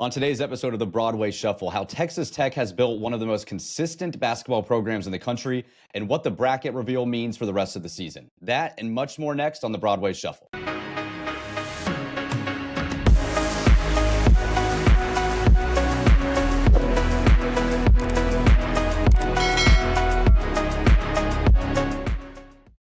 On today's episode of the Broadway Shuffle, how Texas Tech has built one of the most consistent basketball programs in the country and what the bracket reveal means for the rest of the season. That and much more next on the Broadway Shuffle.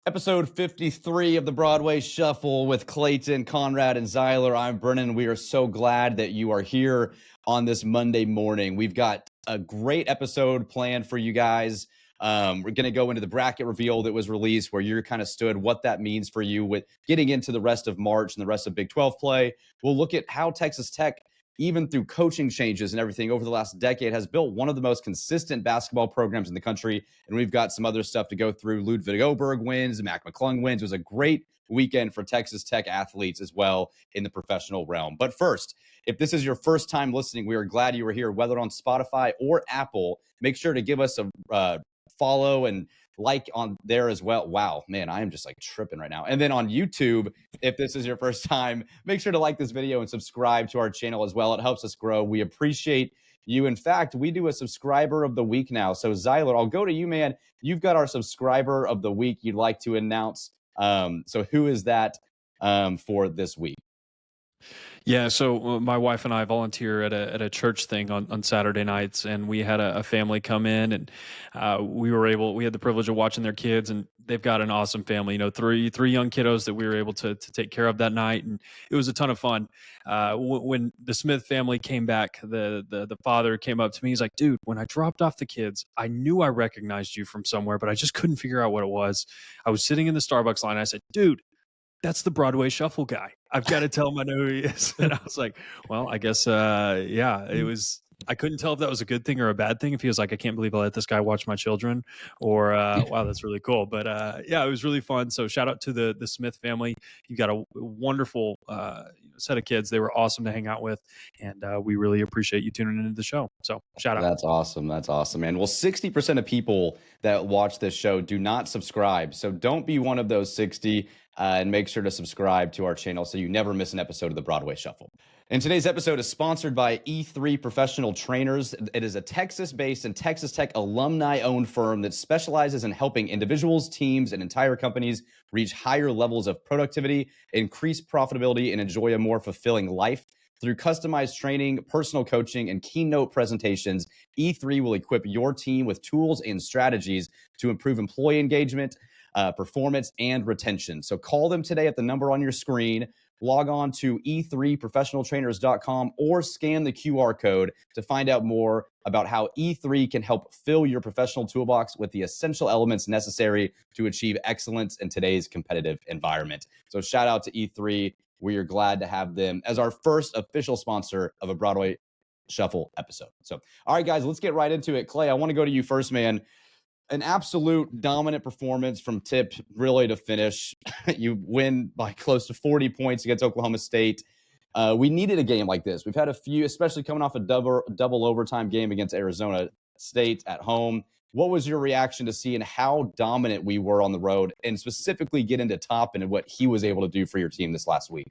Episode 53 of the Broadway Shuffle with Clayton, Conrad, and Zyler. I'm Brennan. We are so glad that you are here on this Monday morning. We've got a great episode planned for you guys. We're going to go into the bracket reveal that was released, where you're kind of stood, what that means for you with getting into the rest of March and the rest of Big 12 play. We'll look at how Texas Tech, even through coaching changes and everything over the last decade, has built one of the most consistent basketball programs in the country. And we've got some other stuff to go through. Ludwig Oberg wins, Mac McClung wins. It was a great weekend for Texas Tech athletes as well in the professional realm. But first, if this is your first time listening, we are glad you were here, whether on Spotify or Apple. Make sure to give us a follow and like on there as well. Wow, man, I am just like tripping right now. And then on YouTube, if this is your first time, make sure to like this video and subscribe to our channel as well. It helps us grow. We appreciate you. In fact, we do a subscriber of the week now. So Zyler, I'll go to you, man. You've got our subscriber of the week you'd like to announce. So who is that for this week? Yeah, so my wife and I volunteer at a church thing on Saturday nights, and we had a family come in, and we had the privilege of watching their kids, and they've got an awesome family. You know, three young kiddos that we were able to take care of that night, and it was a ton of fun. When the Smith family came back, the father came up to me. He's like, "Dude, when I dropped off the kids, I knew I recognized you from somewhere, but I just couldn't figure out what it was. I was sitting in the Starbucks line. I said, dude, that's the Broadway Shuffle guy. I've got to tell him I know who he is." And I was like, well, I guess, it was, I couldn't tell if that was a good thing or a bad thing. If he was like, I can't believe I let this guy watch my children, or, wow, that's really cool. But yeah, it was really fun. So shout out to the Smith family. You've got a wonderful set of kids. They were awesome to hang out with. And we really appreciate you tuning into the show. So shout out. That's awesome. That's awesome, man. Well, 60% of people that watch this show do not subscribe. So don't be one of those 60. And make sure to subscribe to our channel so you never miss an episode of the Broadway Shuffle. And today's episode is sponsored by E3 Professional Trainers. It is a Texas-based and Texas Tech alumni-owned firm that specializes in helping individuals, teams, and entire companies reach higher levels of productivity, increase profitability, and enjoy a more fulfilling life. Through customized training, personal coaching, and keynote presentations, E3 will equip your team with tools and strategies to improve employee engagement, performance, and retention. So call them today at the number on your screen, log on to e3professionaltrainers.com, or scan the QR code to find out more about how E3 can help fill your professional toolbox with the essential elements necessary to achieve excellence in today's competitive environment. So shout out to E3. We are glad to have them as our first official sponsor of a Broadway Shuffle episode. So, all right, guys, let's get right into it. Clay, I want to go to you first, man. An absolute dominant performance from tip really to finish. You win by close to 40 points against Oklahoma State. We needed a game like this. We've had a few, especially coming off a double overtime game against Arizona State at home. What was your reaction to seeing how dominant we were on the road, and specifically get into Toppin and what he was able to do for your team this last week?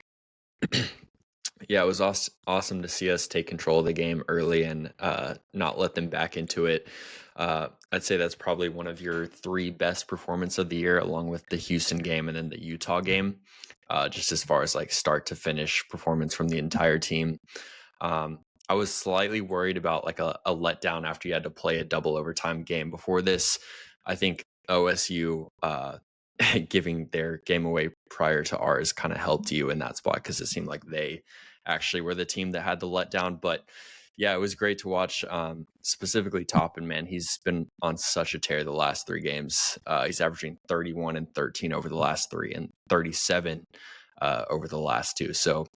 Yeah, it was awesome to see us take control of the game early and not let them back into it. I'd say that's probably one of your three best performances of the year, along with the Houston game and then the Utah game, just as far as like start to finish performance from the entire team. I was slightly worried about like a letdown after you had to play a double overtime game. Before this, I think OSU giving their game away prior to ours kind of helped you in that spot, because it seemed like they actually were the team that had the letdown. But yeah, it was great to watch, specifically Toppin, man. He's been on such a tear the last three games. He's averaging 31 and 13 over the last three and 37 over the last two. So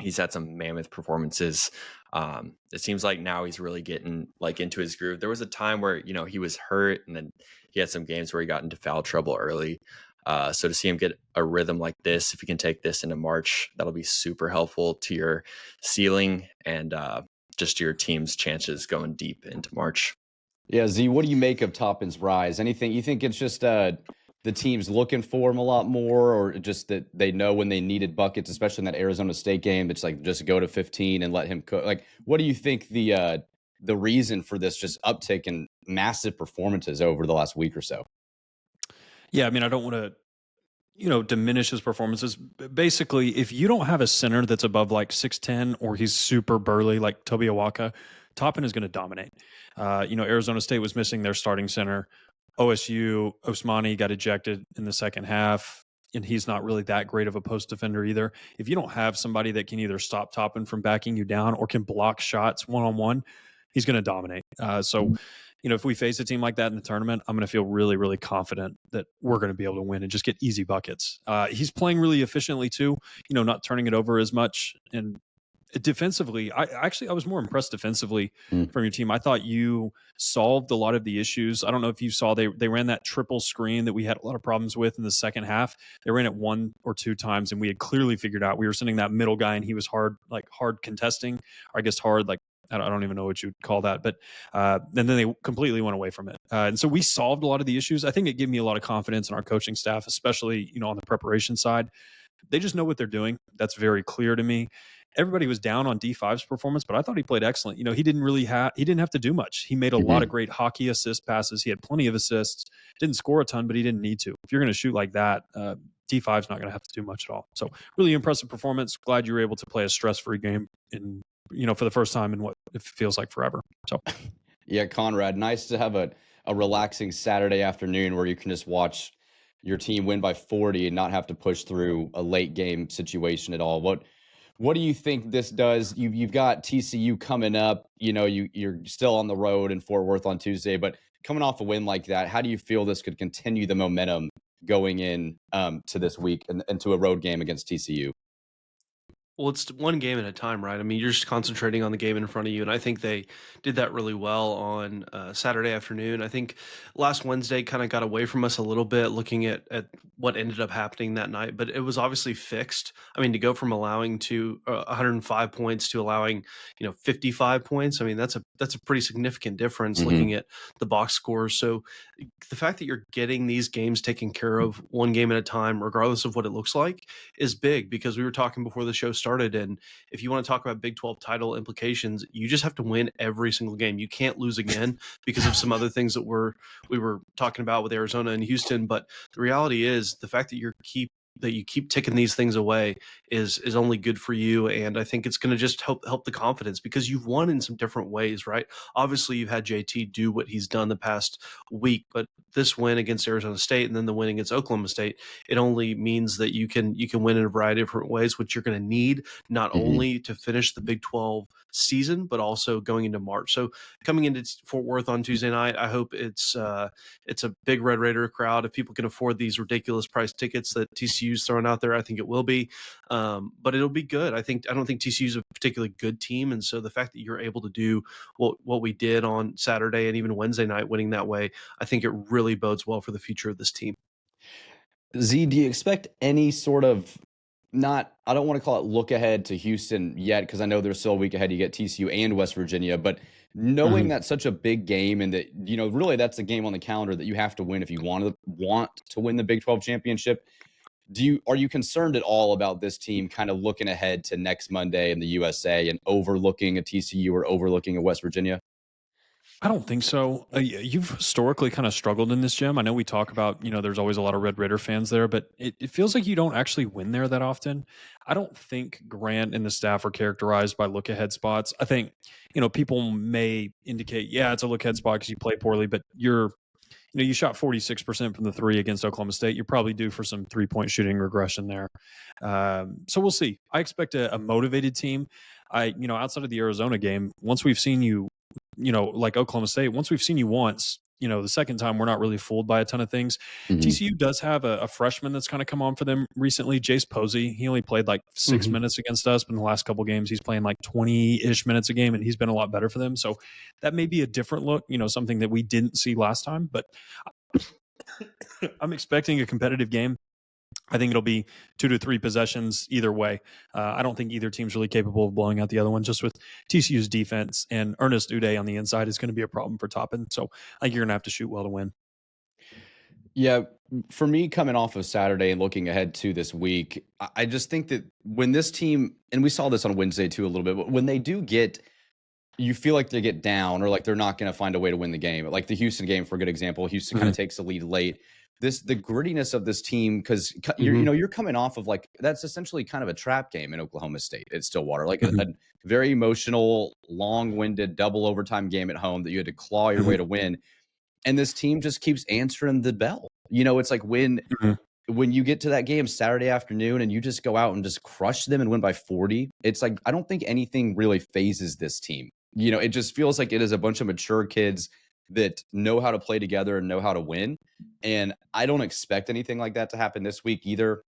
he's had some mammoth performances. It seems like now he's really getting like into his groove. There was a time where, you know, he was hurt, and then he had some games where he got into foul trouble early. So to see him get a rhythm like this, if you can take this into March, that'll be super helpful to your ceiling and just your team's chances going deep into March. Yeah, Z, what do you make of Toppin's rise? Anything you think it's just the team's looking for him a lot more, or just that they know when they needed buckets, especially in that Arizona State game, it's like just go to 15 and let him cook? Like, what do you think the reason for this just uptick in massive performances over the last week or so? Yeah, I mean, I don't want to diminish his performances. Basically, if you don't have a center that's above like 6'10", or he's super burly like Toby Awaka, Toppin is going to dominate. Arizona State was missing their starting center. OSU, Osmani got ejected in the second half, and he's not really that great of a post defender either. If you don't have somebody that can either stop Toppin from backing you down or can block shots one-on-one, he's going to dominate. If we face a team like that in the tournament, I'm going to feel really, really confident that we're going to be able to win and just get easy buckets. He's playing really efficiently too, not turning it over as much. And defensively, I was more impressed defensively from your team. I thought you solved a lot of the issues. I don't know if you saw they ran that triple screen that we had a lot of problems with in the second half. They ran it 1 or 2 times, and we had clearly figured out we were sending that middle guy, and he was hard contesting, or I guess hard, like, I don't even know what you'd call that, but and then they completely went away from it. And so we solved a lot of the issues. I think it gave me a lot of confidence in our coaching staff, especially, on the preparation side. They just know what they're doing. That's very clear to me. Everybody was down on D5's performance, but I thought he played excellent. He didn't have to do much. He made a lot of great hockey assist passes. He had plenty of assists. Didn't score a ton, but he didn't need to. If you're going to shoot like that, D5's not going to have to do much at all. So really impressive performance. Glad you were able to play a stress-free game for the first time in what it feels like forever. So, yeah, Conrad, nice to have a relaxing Saturday afternoon where you can just watch your team win by 40 and not have to push through a late game situation at all. What do you think this does? You've got TCU coming up. You're still on the road in Fort Worth on Tuesday, but coming off a win like that, how do you feel this could continue the momentum going in to this week and to a road game against TCU? Well, it's one game at a time, right? I mean, you're just concentrating on the game in front of you, and I think they did that really well on Saturday afternoon. I think last Wednesday kind of got away from us a little bit, looking at what ended up happening that night, but it was obviously fixed. I mean, to go from allowing to 105 points to allowing 55 points, I mean, that's a pretty significant difference looking at the box scores. So the fact that you're getting these games taken care of one game at a time, regardless of what it looks like, is big, because we were talking before the show started, and if you want to talk about Big 12 title implications, you just have to win every single game. You can't lose again because of some other things that we were talking about with Arizona and Houston. But the reality is the fact that you keep ticking these things away is only good for you. And I think it's going to just help the confidence, because you've won in some different ways, right? Obviously, you've had JT do what he's done the past week, but this win against Arizona State and then the win against Oklahoma State, it only means that you can win in a variety of different ways, which you're going to need not only to finish the Big 12 season, but also going into March. So coming into Fort Worth on Tuesday night, I hope it's a big Red Raider crowd. If people can afford these ridiculous price tickets that TCU's throwing out there, I think it will be. But it'll be good. I don't think TCU's a particularly good team, and so the fact that you're able to do what we did on Saturday and even Wednesday night, winning that way, I think it really bodes well for the future of this team. Z, do you expect any sort of I don't want to call it look ahead to Houston yet, because I know there's still a week ahead. You get TCU and West Virginia, but knowing that's such a big game, and that, really that's a game on the calendar that you have to win if you want to win the Big 12 championship. Are you concerned at all about this team kind of looking ahead to next Monday in the USA and overlooking a TCU or overlooking a West Virginia? I don't think so. You've historically kind of struggled in this gym. I know we talk about, there's always a lot of Red Raider fans there, but it feels like you don't actually win there that often. I don't think Grant and the staff are characterized by look ahead spots. I think, people may indicate, yeah, it's a look ahead spot because you play poorly, but you shot 46% from the three against Oklahoma State. You're probably due for some 3-point shooting regression there. So we'll see. I expect a motivated team. Outside of the Arizona game, once we've seen you, like Oklahoma State, once we've seen you once, the second time we're not really fooled by a ton of things. TCU does have a freshman that's kind of come on for them recently, Jace Posey. He only played like 6 minutes against us, but in the last couple games he's playing like 20-ish minutes a game, and he's been a lot better for them. So that may be a different look, something that we didn't see last time, but I'm expecting a competitive game. I think it'll be 2 to 3 possessions either way. I don't think either team's really capable of blowing out the other one, just with TCU's defense, and Ernest Uday on the inside is going to be a problem for Toppin. So I think you're going to have to shoot well to win. Yeah, for me, coming off of Saturday and looking ahead to this week, I just think that when this team, and we saw this on Wednesday too a little bit, but when they do get, you feel like they get down or like they're not going to find a way to win the game. Like the Houston game, for a good example, Houston kind Mhm. of takes the lead late. The grittiness of this team, because you're Mhm. you're coming off of like that's essentially kind of a trap game in Oklahoma State at Stillwater, like Mhm. a very emotional, long-winded double overtime game at home that you had to claw your way Mhm. to win, and this team just keeps answering the bell. It's like Mhm. when you get to that game Saturday afternoon and you just go out and just crush them and win by 40, it's like I don't think anything really phases this team. It just feels like it is a bunch of mature kids that know how to play together and know how to win. And I don't expect anything like that to happen this week either.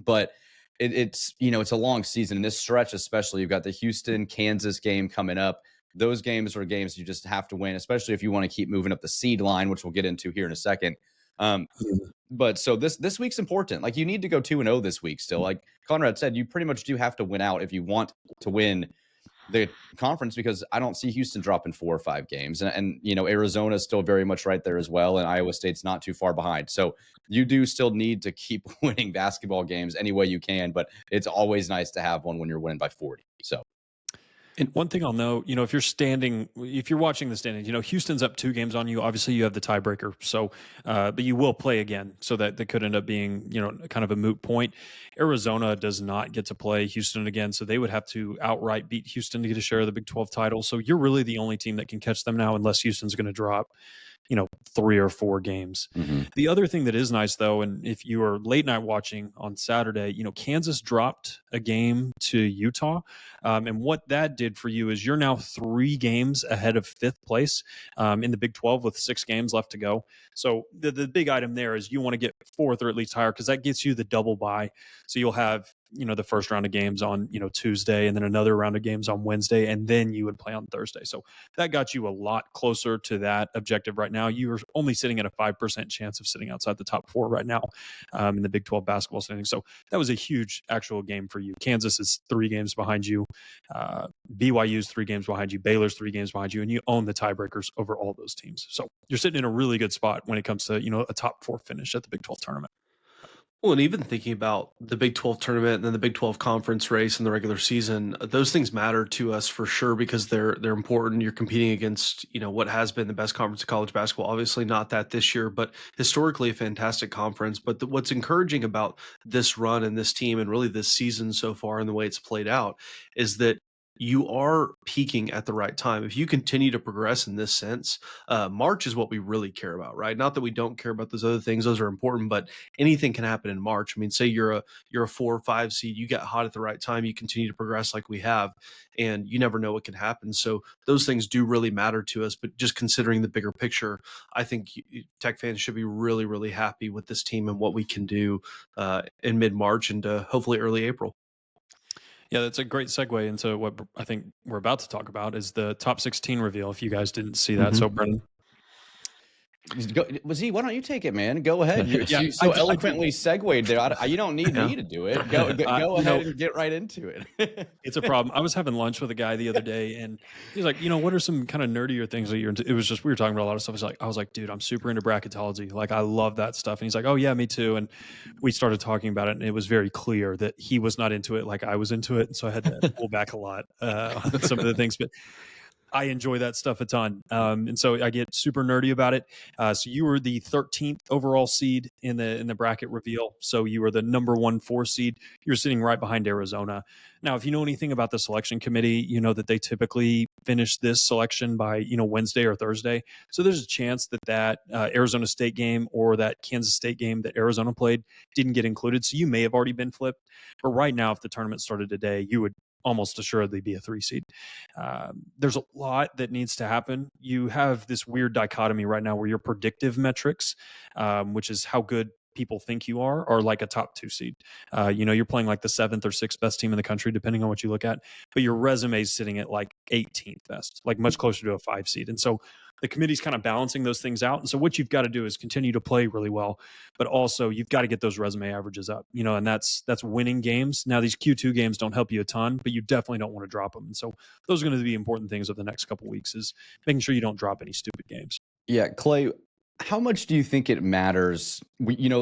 But it's a long season. In this stretch, especially, you've got the Houston, Kansas game coming up. Those games are games you just have to win, especially if you want to keep moving up the seed line, which we'll get into here in a second. Um, Mhm. but so this week's important. Like you need to go 2-0 this week still. Like Conrad said, you pretty much do have to win out if you want to win the conference, because I don't see Houston dropping 4 or 5 games. And Arizona is still very much right there as well. And Iowa State's not too far behind. So you do still need to keep winning basketball games any way you can, but it's always nice to have one when you're winning by 40. So And one thing I'll note, if you're watching the standings, Houston's up 2 games on you. Obviously, you have the tiebreaker. So, but you will play again. So that could end up being, kind of a moot point. Arizona does not get to play Houston again. So they would have to outright beat Houston to get a share of the Big 12 title. So you're really the only team that can catch them now, unless Houston's going to drop 3 or 4 games. mhm. The other thing that is nice, though, and if you are late night watching on Saturday, Kansas dropped a game to Utah. And what that did for you is you're now 3 games ahead of fifth place in the Big 12 with 6 games left to go. So the big item there is you want to get fourth or at least higher, because that gets you the double bye. So you'll have the first round of games on Tuesday, and then another round of games on Wednesday, and then you would play on Thursday. So that got you a lot closer to that objective right now. You are only sitting at a 5% chance of sitting outside the top 4 right now in the Big 12 basketball standings. So that was a huge actual game for you. Kansas is 3 games behind you. BYU's 3 games behind you. Baylor's 3 games behind you, and you own the tiebreakers over all those teams. So you're sitting in a really good spot when it comes to a top 4 finish at the Big 12 tournament. Well, and even thinking about the Big 12 tournament and then the Big 12 conference race and the regular season, those things matter to us for sure because they're important. You're competing against, what has been the best conference of college basketball. Obviously not that this year, but historically a fantastic conference. But what's encouraging about this run and this team and really this season so far and the way it's played out is that you are peaking at the right time. If you continue to progress in this sense, March is what we really care about, right? Not that we don't care about those other things; those are important, but anything can happen in March. I mean, say you're a 4 or 5 seed, you get hot at the right time, you continue to progress like we have, and you never know what can happen. So those things do really matter to us. But just considering the bigger picture, I think Tech fans should be really, really happy with this team and what we can do in mid March and hopefully early April. Yeah, that's a great segue into what I think we're about to talk about is the top 16 reveal. If you guys didn't see that, so Brennan. Why don't you take it, man? Go ahead. You so eloquently segued there. You don't need me to do it. Go ahead and get right into it. It's a problem. I was having lunch with a guy the other day, and he's like, what are some kind of nerdier things that you're into? It was just we were talking about a lot of stuff. I was like, dude, I'm super into bracketology. Like, I love that stuff. And he's like, oh yeah, me too. And we started talking about it, and it was very clear that he was not into it like I was into it, and so I had to pull back a lot on some of the things, but. I enjoy that stuff a ton. And so I get super nerdy about it. So you were the 13th overall seed in the bracket reveal. So you were the number 1 4 seed. You're sitting right behind Arizona. Now, if you know anything about the selection committee, you know that they typically finish this selection by, Wednesday or Thursday. So there's a chance that Arizona State game or that Kansas State game that Arizona played didn't get included. So you may have already been flipped. But right now, if the tournament started today, you would almost assuredly be a 3 seed. There's a lot that needs to happen. You have this weird dichotomy right now where your predictive metrics, which is how good people think you are like a top 2 seed. You're playing like the 7th or 6th best team in the country, depending on what you look at, but your resume is sitting at like 18th best, like much closer to a 5 seed. And so the committee's kind of balancing those things out. And so what you've got to do is continue to play really well, but also you've got to get those resume averages up, and that's winning games. Now, these Q2 games don't help you a ton, but you definitely don't want to drop them. And so those are going to be important things of the next couple of weeks is making sure you don't drop any stupid games. Yeah, Clay, How much do you think it matters?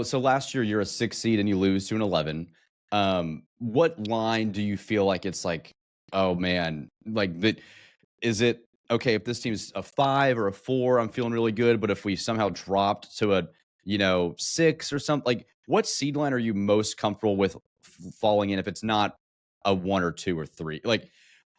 So last year you're a 6 seed and you lose to an 11. What line do you feel like it's like, oh man, like that? Is it okay if this team's a 5 or a 4? I'm feeling really good, but if we somehow dropped to a 6 or something, like what seed line are you most comfortable with falling in if it's not a 1 or 2 or 3? Like,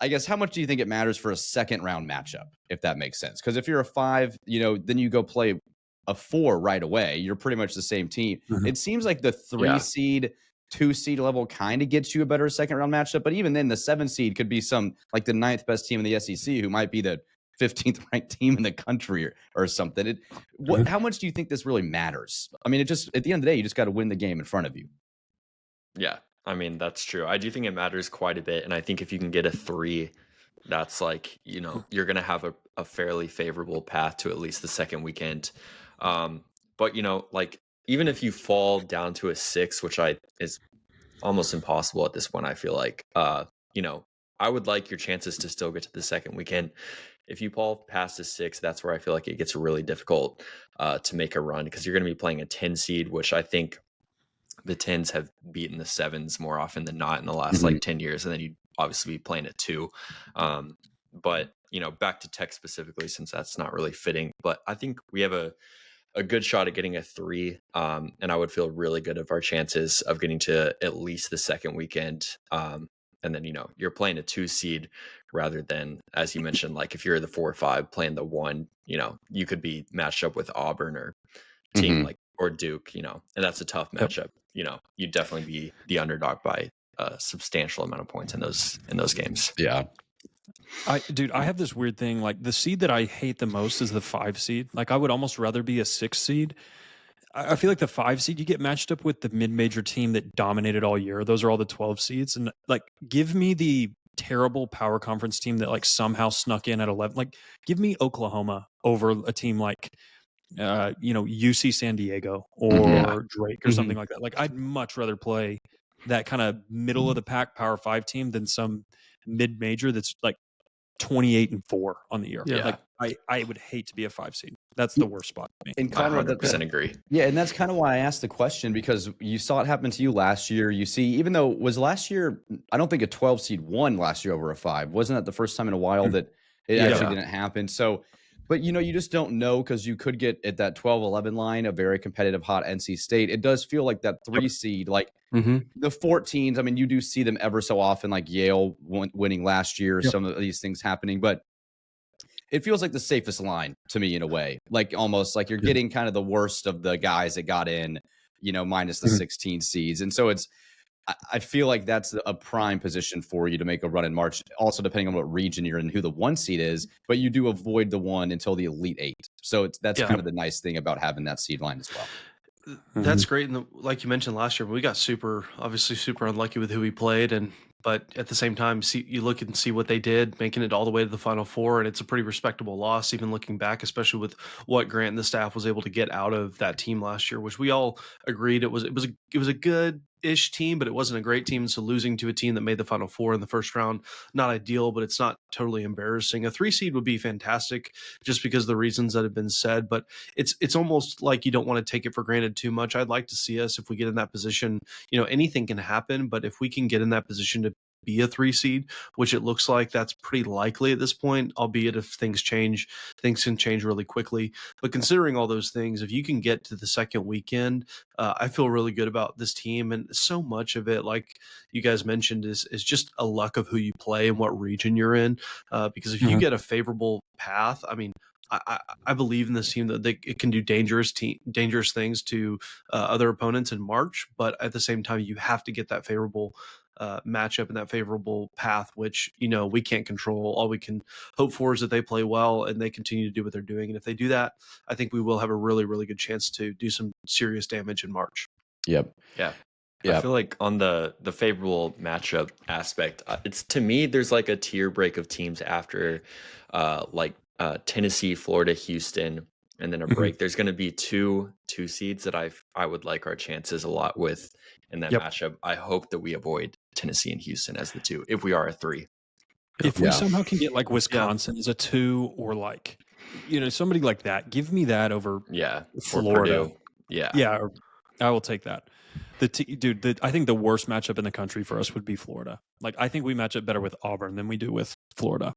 I guess how much do you think it matters for a second round matchup, if that makes sense? Because if you're a 5, then you go play a 4 right away. You're pretty much the same team. Mhm. It seems like the 3 Yeah. seed, 2 seed level kind of gets you a better second round matchup. But even then, the 7 seed could be some like the 9th best team in the SEC who might be the 15th ranked team in the country or something. How much do you think this really matters? I mean, it just at the end of the day, you just got to win the game in front of you. Yeah, I mean, that's true. I do think it matters quite a bit. And I think if you can get a 3, that's like, you're going to have a fairly favorable path to at least the second weekend. But, like, even if you fall down to a 6, which is almost impossible at this point, I feel like, I would like your chances to still get to the second weekend. If you fall past a 6, that's where I feel like it gets really difficult to make a run, because you're going to be playing a 10 seed, which I think the 10s have beaten the 7s more often than not in the last like 10 years. And then you'd obviously be playing a 2. But, back to Tech specifically, since that's not really fitting, but I think we have a good shot at getting a 3. And I would feel really good of our chances of getting to at least the second weekend. And then, you're playing a 2 seed rather than, as you mentioned, like if you're the 4 or 5 playing the 1, you could be matched up with Auburn or team like, or Duke, and that's a tough matchup. You'd definitely be the underdog by a substantial amount of points in those games. Yeah. I have this weird thing. Like, the seed that I hate the most is the 5 seed. Like, I would almost rather be a 6 seed. I feel like the 5 seed, you get matched up with the mid-major team that dominated all year. Those are all the 12 seeds. And like, give me the terrible power conference team that like somehow snuck in at 11. Like, give me Oklahoma over a team like, UC San Diego or Drake or something like that. Like, I'd much rather play that kind of middle of the pack Power 5 team than some mid-major that's like 28-4 on the year. Yeah. Like, I would hate to be a 5 seed. That's the worst spot for me. And I Conrad, 100% agree. yeah, and that's kind of why I asked the question, because you saw it happen to you last year. You see, even though it was last year, I don't think a 12 seed won last year over a 5. Wasn't that the first time in a while that it actually didn't happen? So, but you just don't know, because you could get at that 12-11 line a very competitive hot NC State. It does feel like that 3 seed, like the 14s. I mean, you do see them ever so often, like Yale winning last year, some of these things happening, but it feels like the safest line to me in a way, like almost like you're getting kind of the worst of the guys that got in, minus the 16 seeds. And so I feel like that's a prime position for you to make a run in March, also depending on what region you're in, who the 1 seed is, but you do avoid the 1 until the Elite 8. So that's kind of the nice thing about having that seed line as well. That's great. And like you mentioned last year, we got obviously super unlucky with who we played. But at the same time, you look and see what they did, making it all the way to the Final Four, and it's a pretty respectable loss, even looking back, especially with what Grant and the staff was able to get out of that team last year, which we all agreed it was a good-ish team, but it wasn't a great team. So losing to a team that made the Final Four in the first round, not ideal, but it's not totally embarrassing. A 3 seed would be fantastic, just because of the reasons that have been said. But it's almost like you don't want to take it for granted too much. I'd like to see us, if we get in that position, anything can happen, but if we can get in that position to be a 3 seed, which it looks like that's pretty likely at this point, albeit if things can change really quickly. But considering all those things, if you can get to the second weekend, I feel really good about this team. And so much of it, like you guys mentioned, is just a luck of who you play and what region you're in. Because if you get a favorable path, I mean, I believe in this team that it can do dangerous things to other opponents in March, but at the same time, you have to get that favorable matchup and that favorable path, which we can't control. All we can hope for is that they play well and they continue to do what they're doing. And if they do that, I think we will have a really, really good chance to do some serious damage in March. Yep. Yeah. I feel like on the favorable matchup aspect, it's, to me, there's like a tier break of teams after Tennessee, Florida, Houston, and then a break. There's going to be two seeds that I would like our chances a lot with in that matchup. I hope that we avoid Tennessee and Houston as the 2 if we are a 3. If we somehow can get like Wisconsin as a 2, or like Somebody like that. Give me that over Yeah, for Florida. Purdue. Yeah. Yeah, I will take that. I think the worst matchup in the country for us would be Florida. Like, I think we match up better with Auburn than we do with Florida.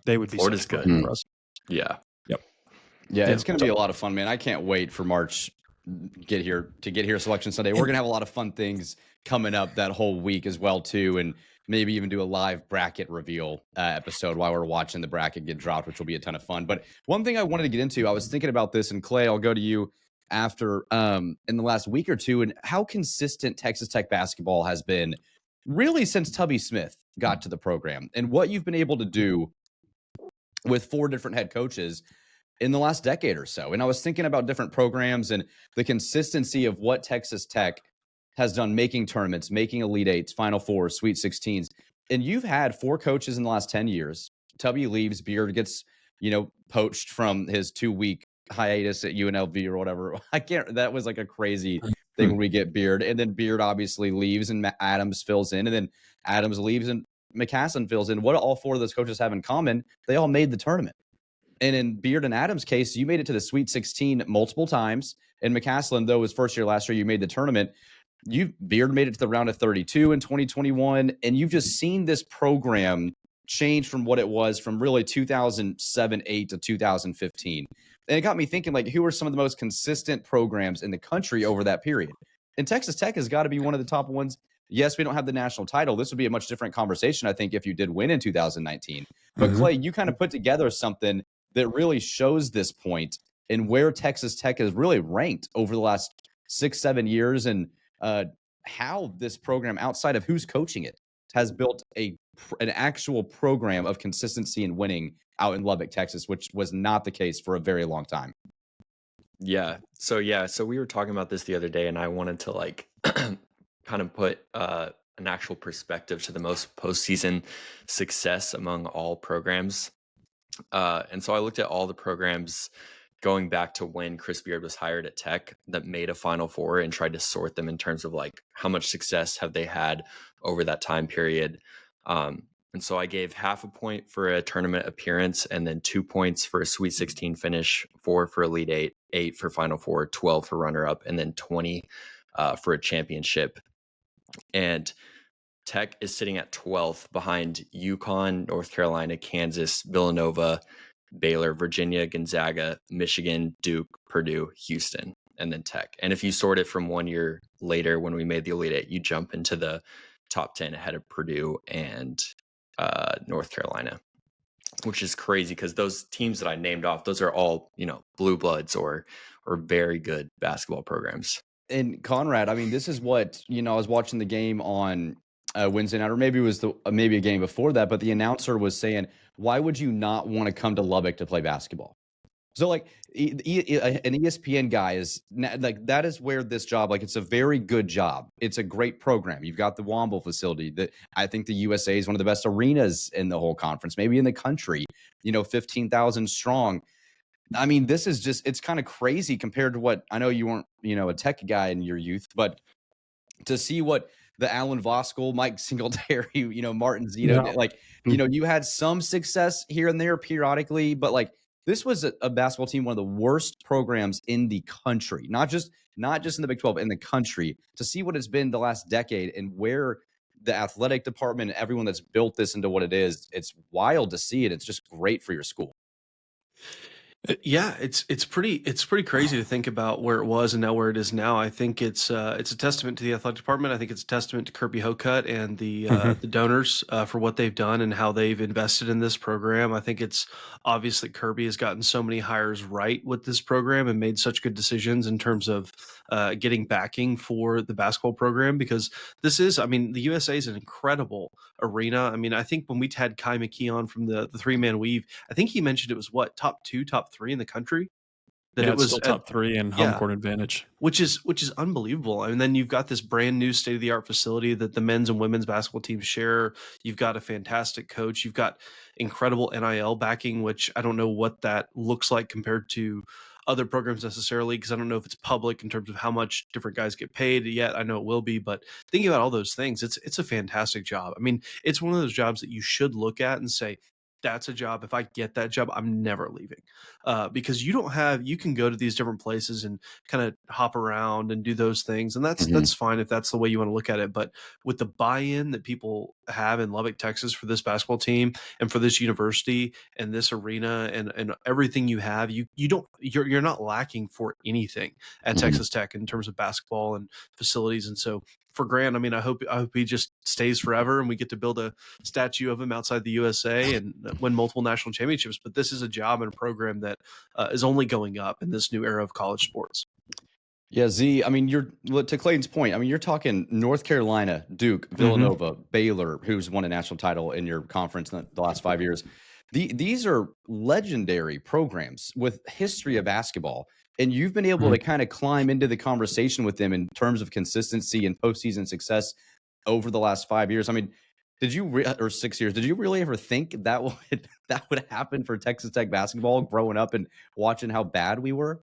They would be Florida's such a good. threat for us. Yeah. Yep. Yeah, it's going to be a lot of fun, man. I can't wait for March get here Selection Sunday. We're going to have a lot of fun things coming up that whole week as well too, and maybe even do a live bracket reveal episode while we're watching the bracket get dropped, which will be a ton of fun. But one thing I wanted to get into, I was thinking about this, and Clay, I'll go to you after in the last week or two, and how consistent Texas Tech basketball has been really since Tubby Smith got to the program, and what you've been able to do with 4 different head coaches in the last decade or so. And I was thinking about different programs and the consistency of what Texas Tech has done, making tournaments, making Elite Eights, Final Fours, Sweet 16s. And you've had 4 coaches in the last 10 years. Tubby leaves, Beard gets, poached from his 2-week hiatus at UNLV or whatever. That was like a crazy thing when we get Beard. And then Beard obviously leaves and Adams fills in. And then Adams leaves and McCasland fills in. What do all 4 of those coaches have in common? They all made the tournament. And in Beard and Adams' case, you made it to the Sweet 16 multiple times. And McCasland, though, his first year last year, you made the tournament. Beard made it to the round of 32 in 2021. And you've just seen this program change from what it was from really 2007-8 to 2015. And it got me thinking, like, who are some of the most consistent programs in the country over that period? And Texas Tech has got to be one of the top ones. Yes, we don't have the national title. This would be a much different conversation, I think, if you did win in 2019. But Clay, you kind of put together something that really shows this point and where Texas Tech has really ranked over the last 6-7 years, and how this program, outside of who's coaching it, has built an actual program of consistency and winning out in Lubbock, Texas, which was not the case for a very long time. Yeah. So we were talking about this the other day, and I wanted to kind of put an actual perspective to the most postseason success among all programs. And so I looked at all the programs going back to when Chris Beard was hired at Tech that made a Final Four, and tried to sort them in terms of how much success have they had over that time period. And so I gave half a point for a tournament appearance, and then 2 points for a Sweet 16 finish, 4 for Elite Eight, 8 for Final Four, 12 for runner-up, and then 20 for a championship. And Tech is sitting at 12th behind UConn, North Carolina, Kansas, Villanova, Baylor, Virginia, Gonzaga, Michigan, Duke, Purdue, Houston, and then Tech. And if you sort it from 1 year later when we made the Elite Eight, you jump into the top 10 ahead of Purdue and North Carolina, which is crazy because those teams that I named off, those are all, blue bloods or very good basketball programs. And Conrad, I mean, this is what, I was watching the game on Wednesday night, or maybe it was maybe a game before that, but the announcer was saying, why would you not want to come to Lubbock to play basketball? So an ESPN guy is that is where this job, it's a very good job. It's a great program. You've got the Womble facility that I think the USA is one of the best arenas in the whole conference, maybe in the country, 15,000 strong. I mean, this is just, it's kind of crazy compared to what, I know you weren't, a Tech guy in your youth, but to see what the Alan Voskuhl, Mike Singletary, Martin Zito, you had some success here and there periodically, but this was a basketball team, one of the worst programs in the country, not just in the Big 12, in the country. To see what it's been the last decade and where the athletic department and everyone that's built this into what it is, it's wild to see it. It's just great for your school. Yeah, it's pretty crazy to think about where it was and now where it is now. I think it's a testament to the athletic department. I think it's a testament to Kirby Hocutt and the donors for what they've done and how they've invested in this program. I think it's obvious that Kirby has gotten so many hires right with this program and made such good decisions in terms of getting backing for the basketball program, because this is, the USA is an incredible arena. I think when we had Kai McKee on from the 3-man weave, I think he mentioned it was top 2, top 3 in the country. That it was still top 3 in home court advantage, which is unbelievable. And then you've got this brand new state of the art facility that the men's and women's basketball teams share. You've got a fantastic coach. You've got incredible NIL backing, which I don't know what that looks like compared to other programs necessarily, because I don't know if it's public in terms of how much different guys get paid yet. I know it will be, but thinking about all those things, it's a fantastic job. It's one of those jobs that you should look at and say, that's a job. If I get that job, I'm never leaving, because you can go to these different places and kind of hop around and do those things, and that's fine if that's the way you want to look at it. But with the buy-in that people have in Lubbock, Texas, for this basketball team and for this university and this arena and everything you have, you're not lacking for anything at Texas Tech in terms of basketball and facilities. And so for Grant, I mean, I hope he just stays forever and we get to build a statue of him outside the USA and win multiple national championships. But this is a job and a program that is only going up in this new era of college sports. Yeah, Z, I mean, to Clayton's point, I mean, you're talking North Carolina, Duke, Villanova, Baylor, who's won a national title in your conference in the last 5 years. These are legendary programs with history of basketball. And you've been able to kind of climb into the conversation with them in terms of consistency and postseason success over the last 5 years. I mean, or 6 years, did you really ever think that would happen for Texas Tech basketball growing up and watching how bad we were?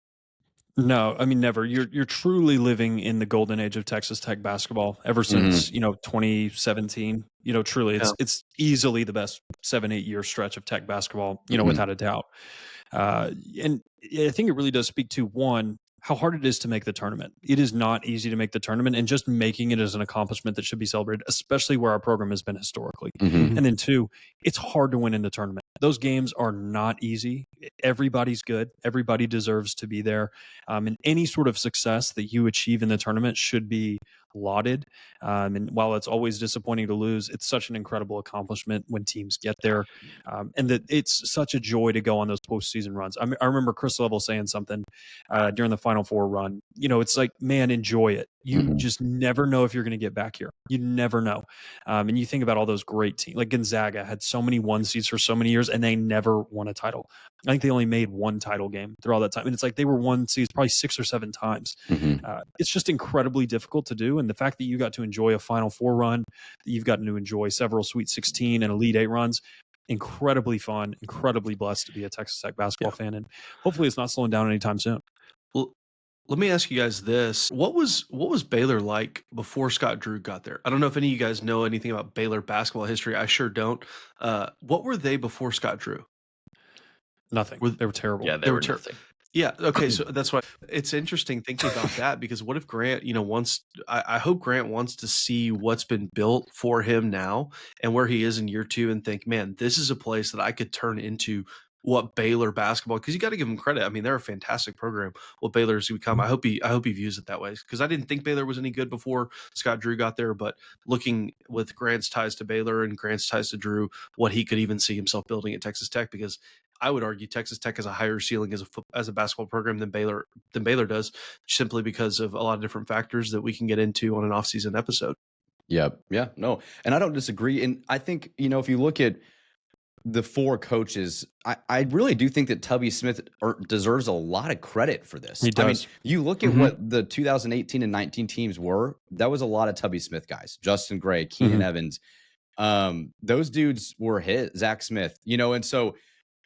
No, I mean, never. You're truly living in the golden age of Texas Tech basketball ever since 2017. Truly, it's easily the best 7-8 year stretch of Tech basketball. Without a doubt. And I think it really does speak to, one, how hard it is to make the tournament. It is not easy to make the tournament, and just making it is an accomplishment that should be celebrated, especially where our program has been historically. And then two, it's hard to win in the tournament. Those games are not easy. Everybody's good. Everybody deserves to be there. And any sort of success that you achieve in the tournament should be lauded. And while it's always disappointing to lose, it's such an incredible accomplishment when teams get there. And that it's such a joy to go on those postseason runs. I remember Chris Level saying something during the Final Four run. It's like, man, enjoy it. You just never know if you're going to get back here. You never know. And you think about all those great teams. Like Gonzaga had so many one seeds for so many years, and they never won a title. I think they only made one title game through all that time. And it's like they were one seeds probably 6 or 7 times. It's just incredibly difficult to do. And the fact that you got to enjoy a Final Four run, that you've gotten to enjoy several Sweet 16 and Elite 8 runs, incredibly fun, incredibly blessed to be a Texas Tech basketball fan. And hopefully it's not slowing down anytime soon. Well, let me ask you guys this. What was Baylor like before Scott Drew got there? I don't know if any of you guys know anything about Baylor basketball history. I sure don't. What were they before Scott Drew? Nothing. They were terrible. Yeah, they were nothing. Yeah. Okay. So that's why it's interesting thinking about that, because what if Grant, I hope Grant wants to see what's been built for him now and where he is in year 2 and think, man, this is a place that I could turn into what Baylor basketball, because you got to give them credit. I mean, they're a fantastic program. What Baylor's become, I hope he views it that way, because I didn't think Baylor was any good before Scott Drew got there. But looking with Grant's ties to Baylor and Grant's ties to Drew, what he could even see himself building at Texas Tech, because I would argue Texas Tech has a higher ceiling as a basketball program than Baylor does, simply because of a lot of different factors that we can get into on an off-season episode. Yeah, no, and I don't disagree. And I think if you look at the 4 coaches, I really do think that Tubby Smith deserves a lot of credit for this. He does. I mean, you look at what the 2018 and 19 teams were. That was a lot of Tubby Smith guys: Justin Gray, Keenan Evans. Those dudes were Zach Smith. And so.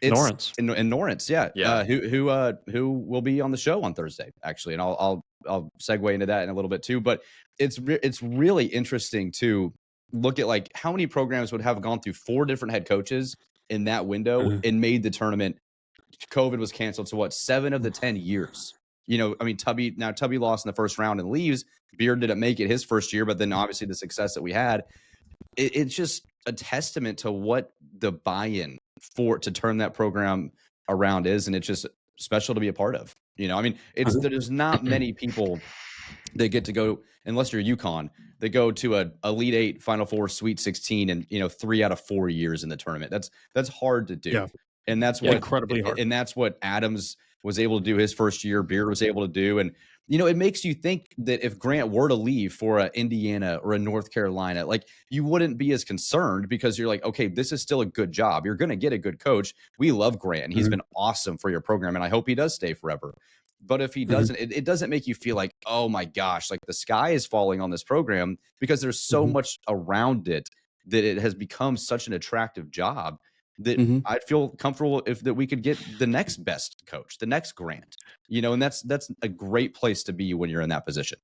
Norrance. And Norrance, yeah. Who will be on the show on Thursday, actually, and I'll segue into that in a little bit too. But it's really interesting to look at like how many programs would have gone through 4 different head coaches in that window and made the tournament. COVID was canceled, so 7 of the 10 years. I mean, Tubby lost in the first round and leaves. Beard didn't make it his first year, but then obviously the success that we had, it's just a testament to what the buy-in to turn that program around is, and it's just special to be a part of. I mean, there's not many people that get to go, unless you're UConn, that go to a Elite 8, Final Four, Sweet 16, and 3 out of 4 years in the tournament. That's hard to do, and that's what incredibly hard. And that's what Adams was able to do his first year. Beard was able to do, and it makes you think that if Grant were to leave for a Indiana or a North Carolina, like you wouldn't be as concerned, because you're like, okay, this is still a good job. You're going to get a good coach. We love Grant, and he's been awesome for your program, and I hope he does stay forever. But if he doesn't, it doesn't make you feel like, oh my gosh, like the sky is falling on this program, because there's so much around it that it has become such an attractive job that I'd feel comfortable that we could get the next best coach, the next Grant, and that's a great place to be when you're in that position.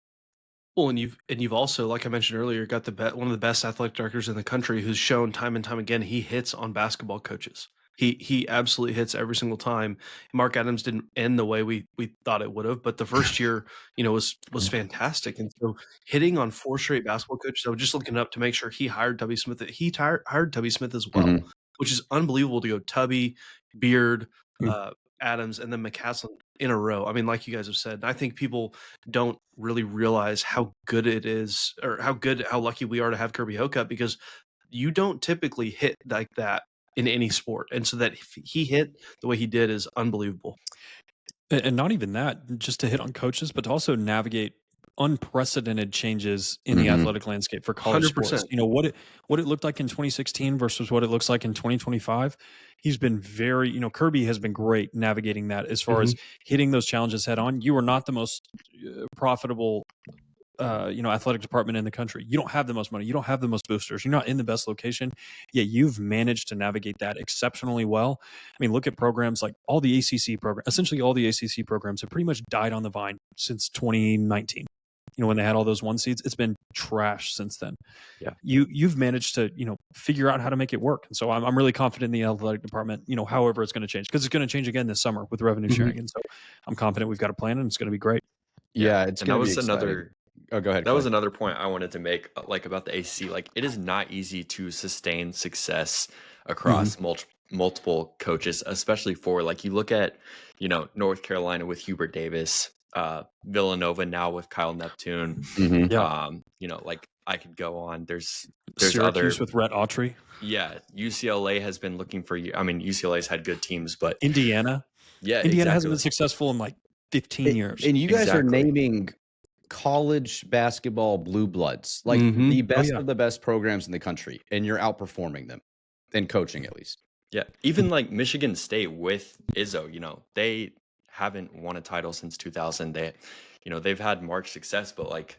Well, and you've also, like I mentioned earlier, got one of the best athletic directors in the country who's shown time and time again he hits on basketball coaches. He absolutely hits every single time. Mark Adams didn't end the way we thought it would have, but the first year, was fantastic. And so hitting on 4 straight basketball coaches, I was just looking up to make sure he hired Tubby Smith. He hired Tubby Smith as well, Mhm. which is unbelievable to go Tubby, Beard, Mm. Adams, and then McCaslin in a row. I mean, like you guys have said, I think people don't really realize how good it is, or how lucky we are to have Kirby Hocutt, because you don't typically hit like that in any sport. And so that if he hit the way he did is unbelievable. And not even that, just to hit on coaches, but to also navigate unprecedented changes in the Mhm. athletic landscape for college sports. 100%. What it looked like in 2016 versus what it looks like in 2025. He's been very, Kirby has been great navigating that as far as hitting those challenges head on. You are not the most profitable athletic department in the country. You don't have the most money. You don't have the most boosters. You're not in the best location. Yet you've managed to navigate that exceptionally well. I mean, look at programs like all the ACC programs. Essentially, all the ACC programs have pretty much died on the vine since 2019. When they had all those 1 seeds, it's been trash since then. Yeah. You've managed to, figure out how to make it work. And so I'm really confident in the athletic department, however it's going to change, because it's going to change again this summer with revenue sharing. And so I'm confident we've got a plan and it's going to be great. Yeah, it's and going that to be was exciting. another. Oh, go ahead. That was Clay. another point I wanted to make, like about the ACC. Like, it is not easy to sustain success across multiple coaches, especially for, like, you look at, North Carolina with Hubert Davis, Villanova now with Kyle Neptune. Mhm. Yeah. Like, I could go on. There's Syracuse other. with Rhett Autry. Yeah, UCLA has been looking for you. I mean, UCLA's had good teams, but Indiana yeah, hasn't exactly. been successful in like 15 years. And you guys are Exactly. naming college basketball blue bloods, like Mhm. the best yeah. of the best programs in the country, and you're outperforming them in coaching, at least. Yeah, even like Michigan State with Izzo, they haven't won a title since 2000. They've had March success, but like,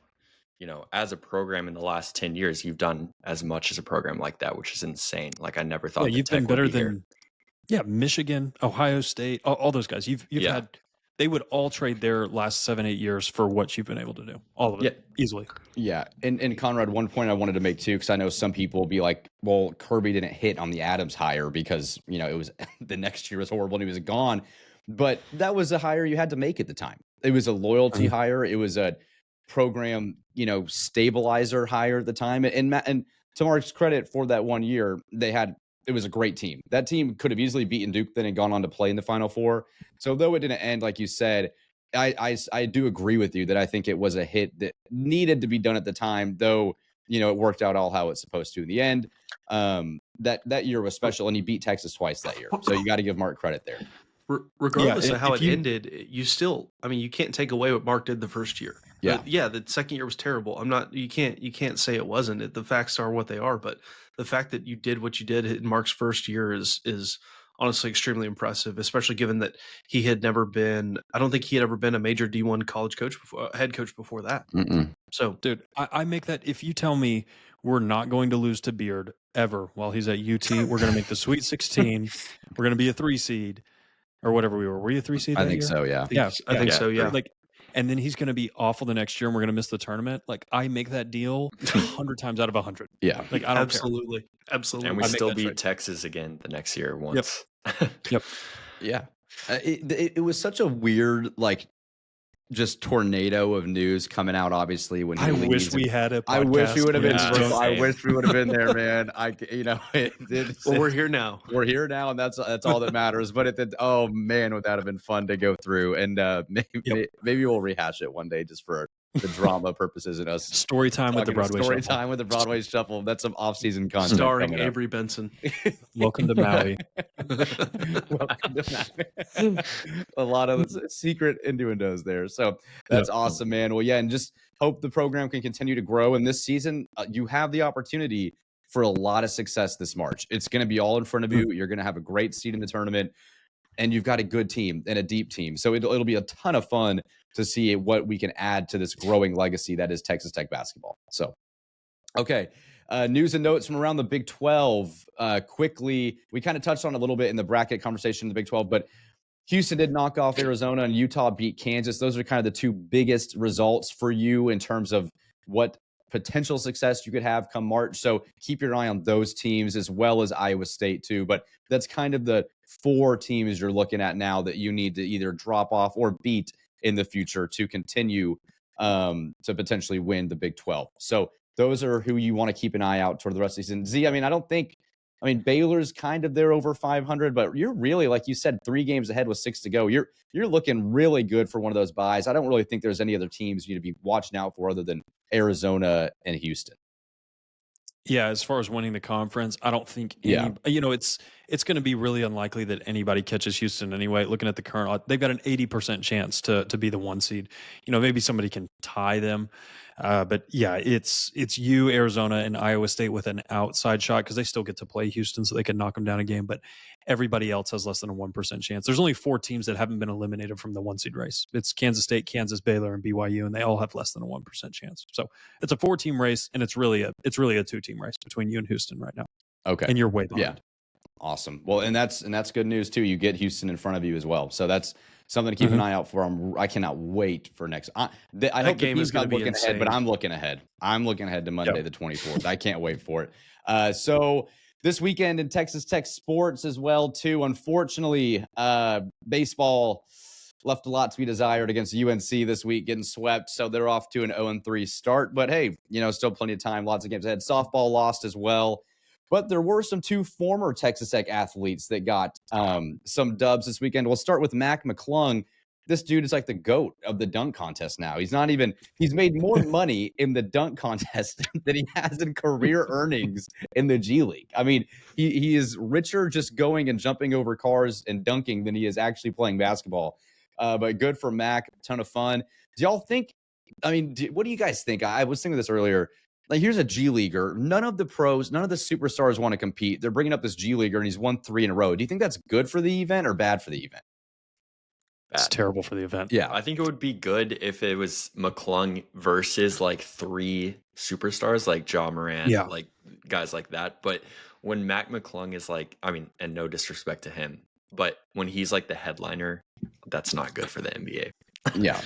as a program in the last 10 years, you've done as much as a program like that, which is insane. Like, I never thought Yeah, that you've Tech been better would be here. than Michigan, Ohio State, all those guys. You've Yeah. had, they would all trade their last 7-8 years for what you've been able to do. All of it, easily. Yeah, and Conrad, one point I wanted to make too, because I know some people will be like, well, Kirby didn't hit on the Adams hire because it was the next year was horrible and he was gone, but that was a hire you had to make at the time. It was a loyalty hire. It was a program stabilizer hire at the time. And to Mark's credit, for that 1 year, it was a great team. That team could have easily beaten Duke then and gone on to play in the Final Four. So though it didn't end like you said, I do agree with you that I think it was a hit that needed to be done at the time, though, it worked out all how it's supposed to in the end. That year was special, and he beat Texas twice that year. So you got to give Mark credit there. Regardless Yeah, of how if it you- ended, you still, you can't take away what Mark did the first year. Yeah. Yeah, the second year was terrible. You can't say it wasn't. The facts are what they are, but the fact that you did what you did in Mark's first year is honestly extremely impressive, especially given that he had never been, I don't think he had ever been a major D1 college coach before, head coach before that. Mm-mm. So, Dude, I make that, if you tell me we're not going to lose to Beard ever while he's at UT, we're going to make the Sweet 16, we're going to be a 3 seed or whatever we were. Were you a 3 seed I that think year? so, yeah. I think so, yeah. Like, and then he's going to be awful the next year and we're going to miss the tournament. Like, I make that deal 100 times out of 100. Yeah. Like, I don't Absolutely. And we I make still that beat trade. Texas again the next year once. Yep. Yeah. It was such a weird, like, just tornado of news coming out, obviously, when he I leaves. wish we had a podcast. I wish we would have been. Yeah, I same. wish we would have been there, man. Well, we're here now. We're here now, and that's all that matters. But oh man, would that have been fun to go through? And maybe we'll rehash it one day just for the drama purposes and us. Story time with the Broadway Story Shuffle. time with the Broadway Shuffle. That's some off-season content. Starring coming up. Avery Benson. Welcome to Maui. Welcome to Maui. A lot of secret innuendos there. So that's awesome, man. Well, yeah, and just hope the program can continue to grow. And this season, you have the opportunity for a lot of success this March. It's going to be all in front of you. You're going to have a great seat in the tournament, and you've got a good team and a deep team. So it'll be a ton of fun to see what we can add to this growing legacy that is Texas Tech basketball. So, okay. News and notes from around the Big 12. Quickly, we kind of touched on a little bit in the bracket conversation in the Big 12, but Houston did knock off Arizona and Utah beat Kansas. Those are kind of the two biggest results for you in terms of what potential success you could have come March. So keep your eye on those teams as well as Iowa State too. But that's kind of the 4 teams you're looking at now that you need to either drop off or beat in the future to continue to potentially win the Big 12. So those are who you want to keep an eye out toward the rest of the season. Z, I mean, Baylor's kind of there over 500, but you're really, like you said, 3 games ahead with 6 to go. You're looking really good for one of those buys. I don't really think there's any other teams you need to be watching out for other than Arizona and Houston. Yeah, as far as winning the conference, I don't think it's going to be really unlikely that anybody catches Houston anyway. Looking at the current, they've got an 80% chance to be the 1 seed. Maybe somebody can tie them. But yeah, it's you, Arizona, and Iowa State with an outside shot because they still get to play Houston, so they can knock them down a game. But everybody else has less than a 1% chance. There's only 4 teams that haven't been eliminated from the 1 seed race. It's Kansas State, Kansas, Baylor, and BYU, and they all have less than a 1% chance. So it's a 4-team race, and it's really a 2-team race between you and Houston right now. Okay, and you're way behind. Yeah, awesome. Well, and that's good news too. You get Houston in front of you as well, so that's something to keep an eye out for. I cannot wait for next. I hope the team's not looking ahead, but I'm looking ahead. I'm looking ahead to Monday the 24th. I can't wait for it. So this weekend in Texas Tech sports as well too. Unfortunately, baseball left a lot to be desired against UNC this week, getting swept. So they're off to an 0-3 start. But hey, still plenty of time. Lots of games ahead. Softball lost as well. But there were some 2 former Texas Tech athletes that got some dubs this weekend. We'll start with Mac McClung. This dude is like the GOAT of the dunk contest now. He's made more money in the dunk contest than he has in career earnings in the G League. I mean, he is richer just going and jumping over cars and dunking than he is actually playing basketball. But good for Mac, ton of fun. Do y'all think, what do you guys think? I was thinking this earlier. Like, here's a G Leaguer. None of the pros, none of the superstars want to compete. They're bringing up this G Leaguer, and he's won 3 in a row. Do you think that's good for the event or bad for the event? It's terrible for the event. Yeah, I think it would be good if it was McClung versus like 3 superstars like Ja Morant, like guys like that. But when Mac McClung is like, and no disrespect to him, but when he's like the headliner, that's not good for the NBA. Yeah.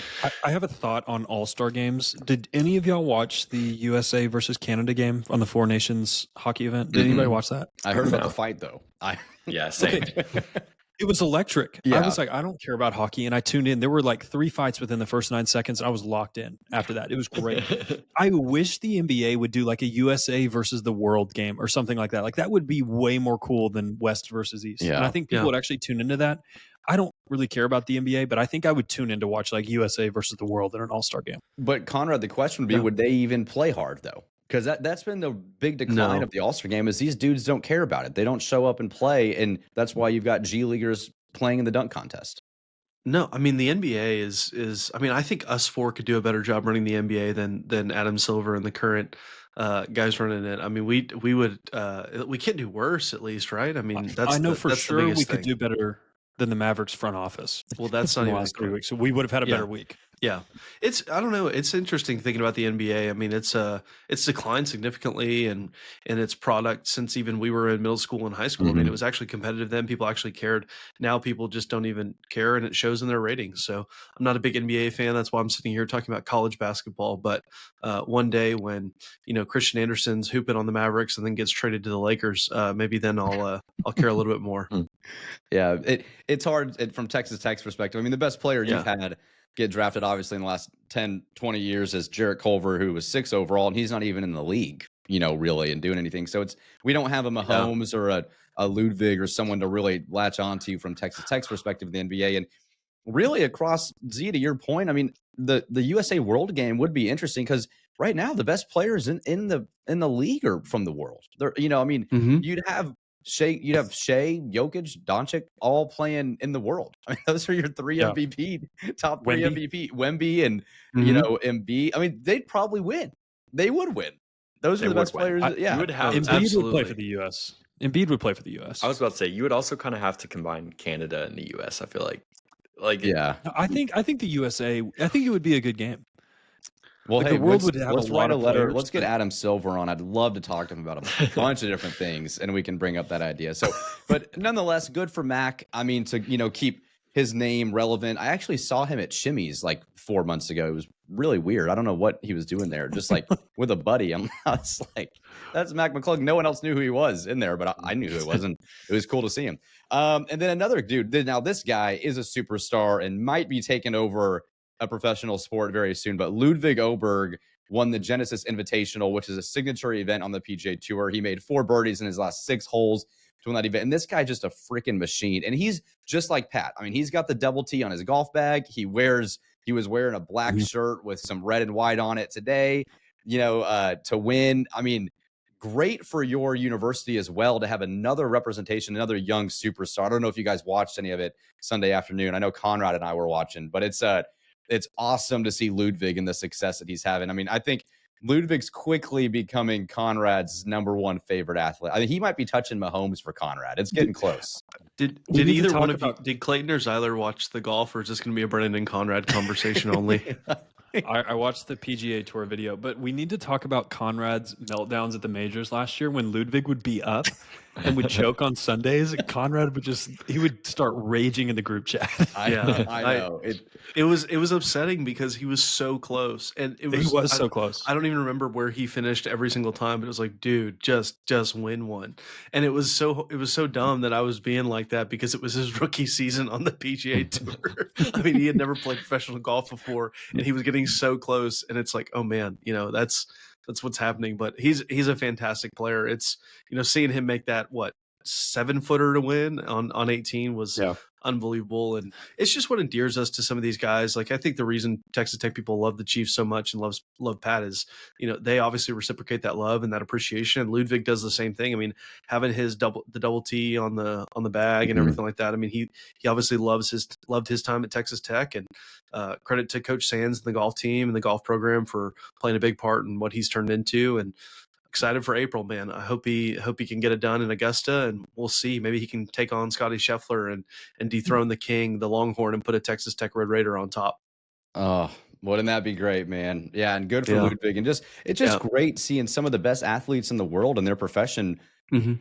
I have a thought on All-Star games. Did any of y'all watch the USA versus Canada game on the 4 Nations hockey event? Did anybody watch that? I heard about the fight, though. Yeah, same. It was electric. Yeah. I was like, I don't care about hockey. And I tuned in. There were like 3 fights within the first 9 seconds. I was locked in after that. It was great. I wish the NBA would do like a USA versus the world game or something like that. Like, that would be way more cool than West versus East. Yeah. And I think people would actually tune into that. I don't really care about the NBA, but I think I would tune in to watch like USA versus the world in an All-Star game. But Conrad, the question would be, would they even play hard though? Because that's been the big decline of the All-Star game is these dudes don't care about it. They don't show up and play, and that's why you've got G Leaguers playing in the dunk contest. No, the NBA is. I think us 4 could do a better job running the NBA than Adam Silver and the current guys running it. We would. We can't do worse, at least, right? I know for sure we could do better than the Mavericks front office. Well, that's not in the even last 3 weeks. So we would have had a better week. Yeah, I don't know. It's interesting thinking about the NBA. It's declined significantly and its product since even we were in middle school and high school. It was actually competitive then. People actually cared. Now people just don't even care, and it shows in their ratings. So I'm not a big NBA fan. That's why I'm sitting here talking about college basketball. But one day when Christian Anderson's hooping on the Mavericks and then gets traded to the Lakers, maybe then I'll care a little bit more. Yeah, it's hard from Texas Tech's perspective. The best player you've had get drafted, obviously, in the last 10, 20 years is Jarrett Culver, who was 6 overall, and he's not even in the league, really, and doing anything. So we don't have a Mahomes or a Ludwig or someone to really latch onto from Texas Tech's perspective of the NBA. And really across, Z, to your point, the USA World game would be interesting because right now the best players in the league are from the world. You'd have Shea, Jokic, Doncic, all playing in the world. Those are your 3 MVP, top 3 MVP, Wemby and Embiid. They'd probably win. They would win. Those are the best players. You would have Embiid would play for the U.S. Embiid would play for the U.S. I was about to say you would also kind of have to combine Canada and the U.S. I feel like I think the USA. I think it would be a good game. Well, the world would have let's a lot write a of letter. players, Let's get Adam Silver on. I'd love to talk to him about a bunch of different things, and we can bring up that idea. So, but nonetheless, good for Mac. To keep his name relevant. I actually saw him at Shimmy's like 4 months ago. It was really weird. I don't know what he was doing there, just like with a buddy. I was like, that's Mac McClung. No one else knew who he was in there, but I knew who it was, and it was cool to see him. And then another dude. Now this guy is a superstar and might be taking over a professional sport very soon. But Ludwig Oberg won the Genesis Invitational, which is a signature event on the PGA Tour. He made 4 birdies in his last 6 holes to win that event. And this guy's just a freaking machine. And he's just like Pat. I mean, he's got the double T on his golf bag. He was wearing a black shirt with some red and white on it today, to win. I mean, great for your university as well to have another representation, another young superstar. I don't know if you guys watched any of it Sunday afternoon. I know Conrad and I were watching, but it's awesome to see Ludwig and the success that he's having. I mean, I think Ludwig's quickly becoming Conrad's #1 favorite athlete. I think he might be touching Mahomes for Conrad. It's getting close. Did either one of you, did Clayton or Zyler watch the golf, or is this going to be a Brennan and Conrad conversation only? I watched the PGA Tour video, but we need to talk about Conrad's meltdowns at the majors last year when Ludwig would be up and would choke on Sundays. Conrad he would start raging in the group chat. I know. It was upsetting because he was so close, and he was so close. I don't even remember where he finished every single time, but it was like, dude, just win one. And it was so dumb that I was being like that because it was his rookie season on the PGA Tour. I mean, he had never played professional golf before, and he was getting so close. And it's like, oh man, that's what's happening. But he's a fantastic player. It's seeing him make that 7-footer to win on 18 was unbelievable, and it's just what endears us to some of these guys. Like, I think the reason Texas Tech people love the Chiefs so much and love Pat is they obviously reciprocate that love and that appreciation, and Ludwig does the same thing. I mean, having the double T on the bag and everything like that. I mean, he obviously loved his time at Texas Tech, and credit to Coach Sands and the golf team and the golf program for playing a big part in what he's turned into. And excited for April, man. I hope he can get it done in Augusta, and we'll see. Maybe he can take on Scotty Scheffler and dethrone the king, the Longhorn, and put a Texas Tech Red Raider on top. Oh, wouldn't that be great, man? Yeah, and good for Ludwig. And it's just great seeing some of the best athletes in the world in their profession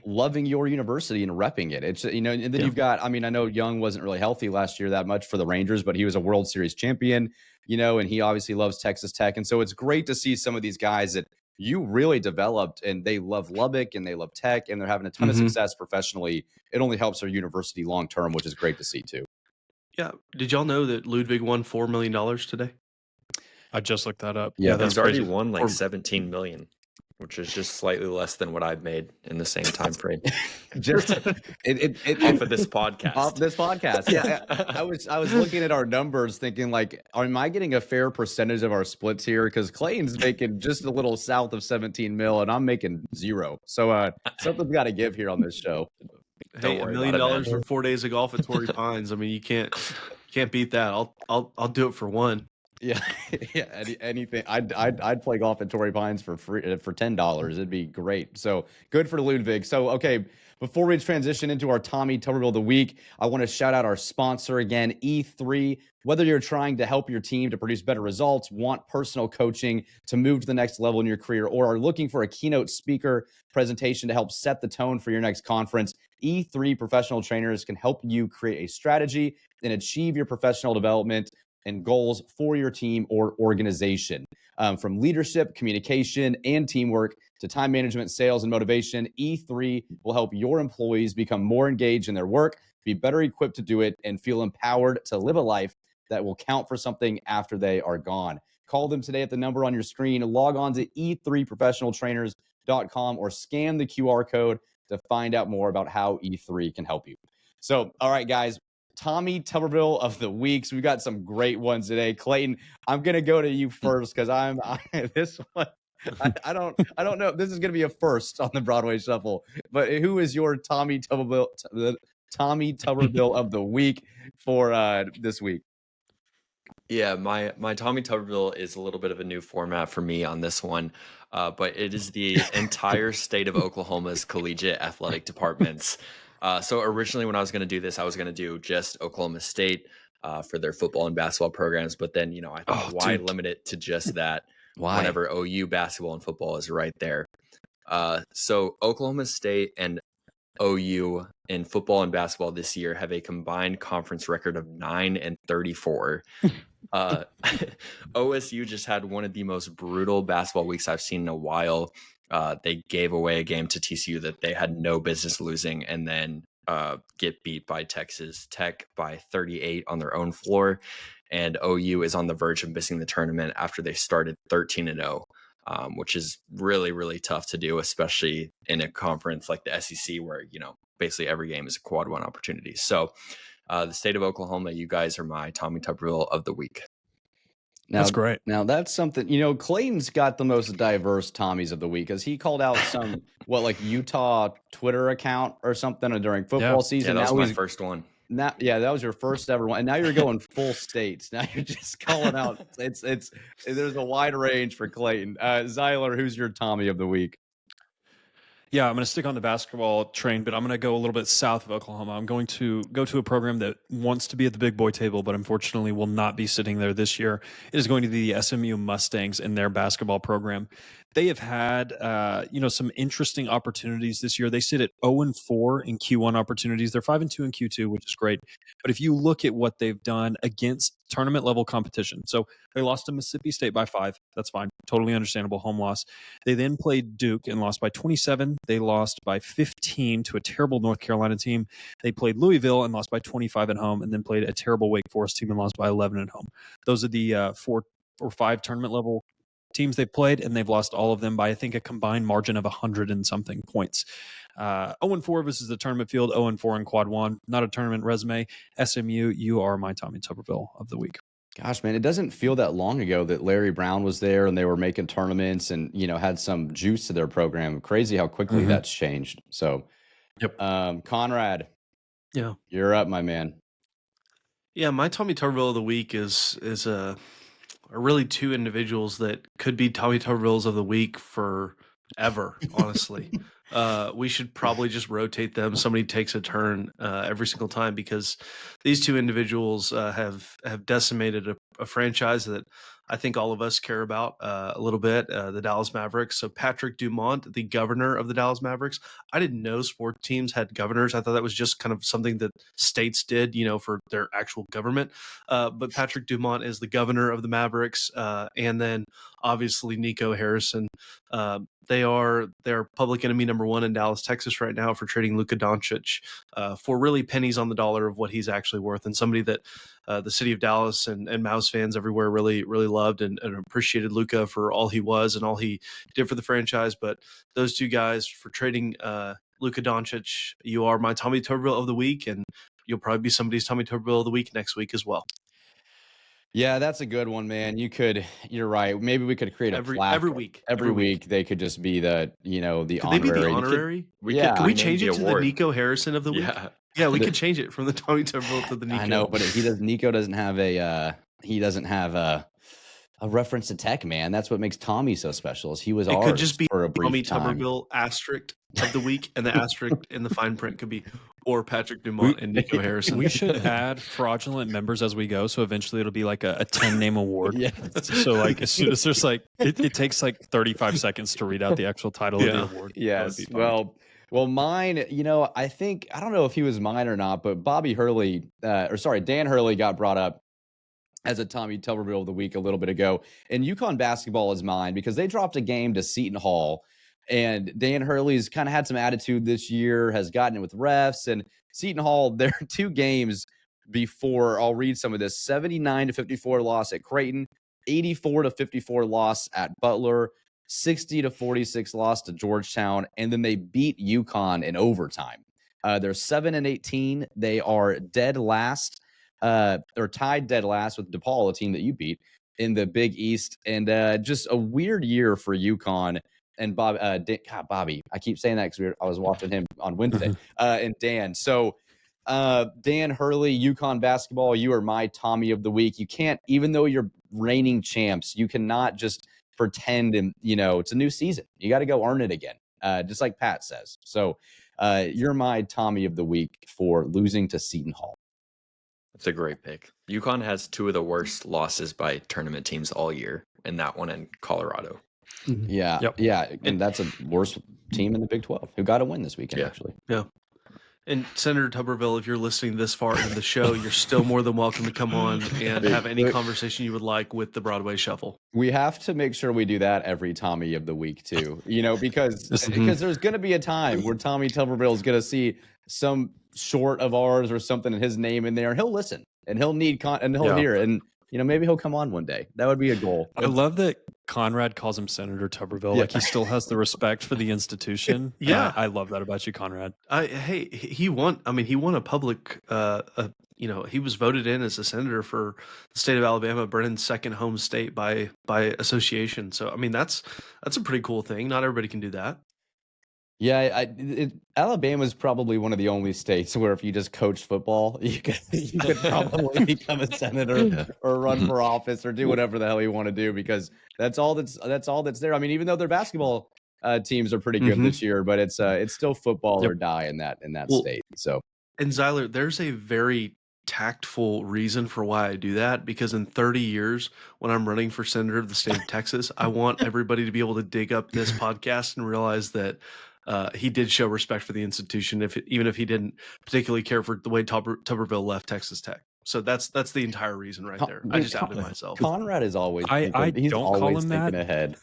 loving your university and repping it. It's and then you've got, I mean, I know Young wasn't really healthy last year that much for the Rangers, but he was a World Series champion, and he obviously loves Texas Tech. And so it's great to see some of these guys that you really developed, and they love Lubbock and they love Tech, and they're having a ton of success professionally. It only helps our university long term, which is great to see too. Yeah. Did y'all know that Ludwig won $4 million today? I just looked that up. Yeah, that's already won like 17 million, which is just slightly less than what I've made in the same time frame. Just off of this podcast. Off this podcast. Yeah. I was looking at our numbers thinking, like, am I getting a fair percentage of our splits here? Because Clayton's making just a little south of 17 mil and I'm making 0. So something's got to give here on this show. Hey, $1 million for 4 days of golf at Torrey Pines. I mean, you can't beat that. I'll do it for one. Yeah, anything. I'd play golf at Torrey Pines for free for $10. It'd be great. So good for Ludwig. So okay, before we transition into our Tommy Tuberville of the week, I want to shout out our sponsor again, E3. Whether you're trying to help your team to produce better results, want personal coaching to move to the next level in your career, or are looking for a keynote speaker presentation to help set the tone for your next conference, E3 professional trainers can help you create a strategy and achieve your professional development and goals for your team or organization. From leadership, communication, and teamwork to time management, sales, and motivation, E3 will help your employees become more engaged in their work, be better equipped to do it, and feel empowered to live a life that will count for something after they are gone. Call them today at the number on your screen. Log on to e3professionaltrainers.com or scan the QR code to find out more about how E3 can help you. So, all right, guys. Tommy Tuberville of the week. So we got some great ones today. Clayton, I'm gonna go to you first because this one. I don't know. This is gonna be a first on the Broadway Shuffle. But who is your Tommy Tuberville of the week for this week? Yeah, my Tommy Tuberville is a little bit of a new format for me on this one, but it is the entire state of Oklahoma's collegiate athletic departments. So originally when I was going to do this, I was going to do just Oklahoma State for their football and basketball programs. But then, I thought, why limit it to just that whenever OU basketball and football is right there? So Oklahoma State and OU in football and basketball this year have a combined conference record of 9-34. Uh, OSU just had one of the most brutal basketball weeks I've seen in a while. They gave away a game to TCU that they had no business losing, and then get beat by Texas Tech by 38 on their own floor. And OU is on the verge of missing the tournament after they started 13-0, which is really, really tough to do, especially in a conference like the SEC where, basically every game is a quad one opportunity. So the state of Oklahoma, you guys are my Tommy Tuberville of the week. That's great. Now that's something, Clayton's got the most diverse Tommies of the week, as he called out some, Utah Twitter account or something during football season. Yeah, that was my first one. That was your first ever one, and now you're going full states. Now you're just calling out. It's there's a wide range for Clayton. Zyler, who's your Tommy of the week? Yeah, I'm going to stick on the basketball train, but I'm going to go a little bit south of Oklahoma. I'm going to go to a program that wants to be at the big boy table, but unfortunately will not be sitting there this year. It is going to be the SMU Mustangs in their basketball program. They have had, some interesting opportunities this year. They sit at 0-4 in Q1 opportunities. They're 5-2 in Q2, which is great. But if you look at what they've done against tournament level competition, so they lost to Mississippi State by 5. That's fine. Totally understandable home loss. They then played Duke and lost by 27. They lost by 15 to a terrible North Carolina team. They played Louisville and lost by 25 at home, and then played a terrible Wake Forest team and lost by 11 at home. Those are the 4 or 5 tournament level teams they've played, and they've lost all of them by, I think, a combined margin of 100 and something points. 0-4 versus the tournament field, 0-4 in quad one, not a tournament resume. SMU, you are my Tommy Tuberville of the week. Gosh, man, it doesn't feel that long ago that Larry Brown was there and they were making tournaments and, had some juice to their program. Crazy how quickly that's changed. So, Conrad, you're up, my man. Yeah, my Tommy Tuberville of the week is are really two individuals that could be Tommy Tubervilles of the week forever, honestly. We should probably just rotate them. Somebody takes a turn every single time, because these two individuals have decimated a franchise that I think all of us care about a little bit, the Dallas Mavericks. So Patrick Dumont, the governor of the Dallas Mavericks. I didn't know sport teams had governors. I thought that was just kind of something that states did, for their actual government. But Patrick Dumont is the governor of the Mavericks. And then obviously Nico Harrison. They're public enemy number one in Dallas, Texas right now for trading Luka Doncic for really pennies on the dollar of what he's actually worth, and somebody that the city of Dallas and Mouse fans everywhere really, really loved and appreciated Luka for all he was and all he did for the franchise. But those two guys for trading Luka Doncic, you are my Tommy Tuberville of the week, and you'll probably be somebody's Tommy Tuberville of the week next week as well. Yeah, that's a good one, man. You're right. Maybe we could create a plaque every week. Every week they could just be the, the could honorary. They be the honorary? Can we change it to the Nico Harrison of the week? Yeah, we could change it from the Tommy Tuberville to the Nico. I know, but Nico doesn't have a reference to Tech, man. That's what makes Tommy so special. Is he was ours could just be for a brief Tommy time. Tuberville asterisk of the week, and the asterisk in the fine print could be or Patrick Dumont and Nico Harrison. We should add fraudulent members as we go, so eventually it'll be like a 10-name award. Yeah. So as soon as there's it takes 35 seconds to read out the actual title of the award. Yes. Well, mine, I don't know if he was mine or not, but Dan Hurley got brought up as a Tommy Tuberville of the week a little bit ago. And UConn basketball is mine because they dropped a game to Seton Hall. And Dan Hurley's kind of had some attitude this year, has gotten it with refs. And Seton Hall, their 2 games before, I'll read some of this, 79-54 loss at Creighton, 84-54 loss at Butler, 60-46 loss to Georgetown, and then they beat UConn in overtime. They're 7-18. They are dead last, or tied dead last with DePaul, a team that you beat in the Big East, and just a weird year for UConn. And Bobby, I keep saying that because I was watching him on Wednesday, and Dan. So Dan Hurley, UConn basketball, you are my Tommy of the week. You can't, even though you're reigning champs, you cannot just pretend and, it's a new season. You got to go earn it again, just like Pat says. So you're my Tommy of the week for losing to Seton Hall. That's a great pick. UConn has 2 of the worst losses by tournament teams all year, and that one in Colorado. Yeah. Yep. Yeah. And that's a worse team in the Big 12 who got a win this weekend, actually. Yeah. And Senator Tuberville, if you're listening this far into the show, you're still more than welcome to come on and have any conversation you would like with the Broadway Shuffle. We have to make sure we do that every Tommy of the week too, because there's going to be a time where Tommy Tuberville is going to see some short of ours or something and his name in there, and he'll listen and he'll need and he'll hear it, and maybe he'll come on one day. That would be a goal. I love that Conrad calls him Senator Tuberville. Like he still has the respect for the institution. Yeah. I love that about you, Conrad. He won a public, he was voted in as a senator for the state of Alabama, Brennan's second home state by association. So, I mean, that's a pretty cool thing. Not everybody can do that. Yeah, Alabama is probably one of the only states where if you just coach football, you could probably become a senator or run for office or do whatever the hell you want to do, because that's all that's there. I mean, even though their basketball teams are pretty good this year, but it's still football or die in that state. So, and Zyler, there's a very tactful reason for why I do that, because in 30 years, when I'm running for senator of the state of Texas, I want everybody to be able to dig up this podcast and realize that he did show respect for the institution, even if he didn't particularly care for the way Tuberville left Texas Tech. So that's the entire reason right there. I just outed myself. Conrad is always he's don't always call him thinking that ahead.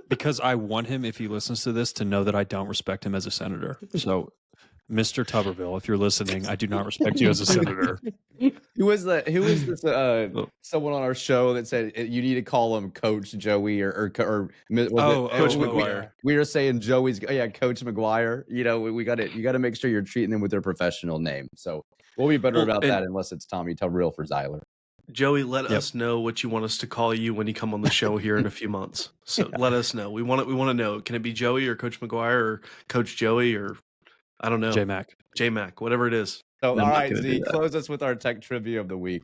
Because I want him, if he listens to this, to know that I don't respect him as a senator. So, Mr. Tuberville, if you're listening, I do not respect you as a senator. Who was this? Someone on our show that said you need to call him Coach Joey or Coach McGuire. We were saying Joey's Coach McGuire. You got to make sure you're treating them with their professional name. So we'll be better about that unless it's Tommy Tuberville for Zyler. Joey, let us know what you want us to call you when you come on the show here in a few months. So let us know. We want to know. Can it be Joey or Coach McGuire or Coach Joey or I don't know. J-Mac, whatever it is. So, all right, Z, close us with our tech trivia of the week.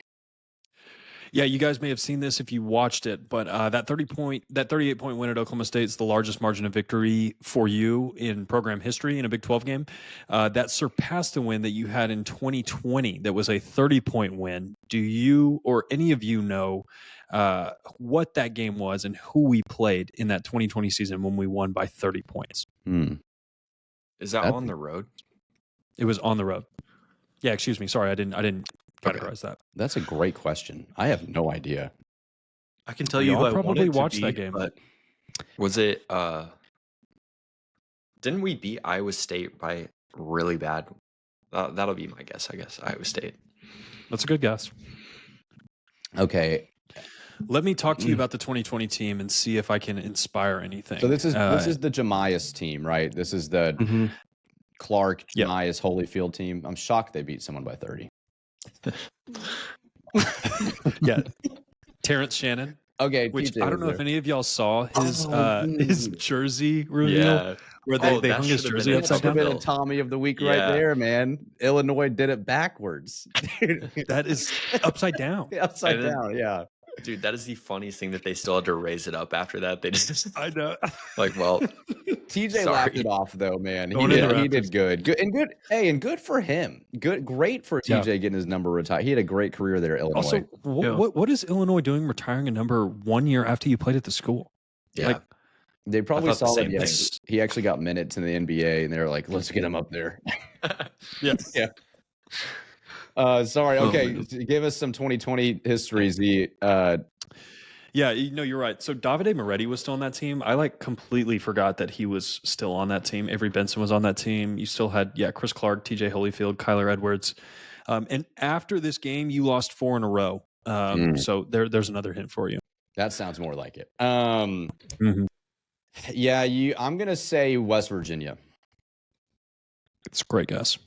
Yeah, you guys may have seen this if you watched it, but that 38-point win at Oklahoma State is the largest margin of victory for you in program history in a Big 12 game. That surpassed a win that you had in 2020 that was a 30-point win. Do you or any of you know what that game was and who we played in that 2020 season when we won by 30 points? Is that on the road? It was on the road. Yeah, excuse me. Sorry, I didn't categorize that. That's a great question. I have no idea. I can tell you who I probably wanted watched to be, that game. But was it? Didn't we beat Iowa State by really bad? That'll be my guess. I guess Iowa State. That's a good guess. Okay. Let me talk to you about the 2020 team and see if I can inspire anything. So this is the Jemias team, right? This is the Clark Jemias Holyfield team. I'm shocked they beat someone by 30. Yeah, Terrence Shannon. Okay, which TJ I don't know if any of y'all saw his jersey reveal. Yeah. Where they hung his jersey upside down. That should have been a Tommy of the week right there, man. Illinois did it backwards. That is upside down. Upside down, yeah. Dude, that is the funniest thing that they still had to raise it up after that. They just, I know. Like, well, TJ laughed it off though, man. He did good. And good for him. Great for TJ getting his number retired. He had a great career there at Illinois. Also, what is Illinois doing retiring a number 1 year after you played at the school? Yeah. Like, they probably saw that he actually got minutes in the NBA, and they were like, "Let's get him up there." Yeah. Sorry. Okay, give us some 2020 history, Z. Yeah, you're right. So Davide Moretti was still on that team. I completely forgot that he was still on that team. Avery Benson was on that team. You still had Chris Clark, TJ Holyfield, Kyler Edwards. And after this game, you lost 4 in a row. So there's another hint for you. That sounds more like it. Yeah, I'm gonna say West Virginia. It's a great guess.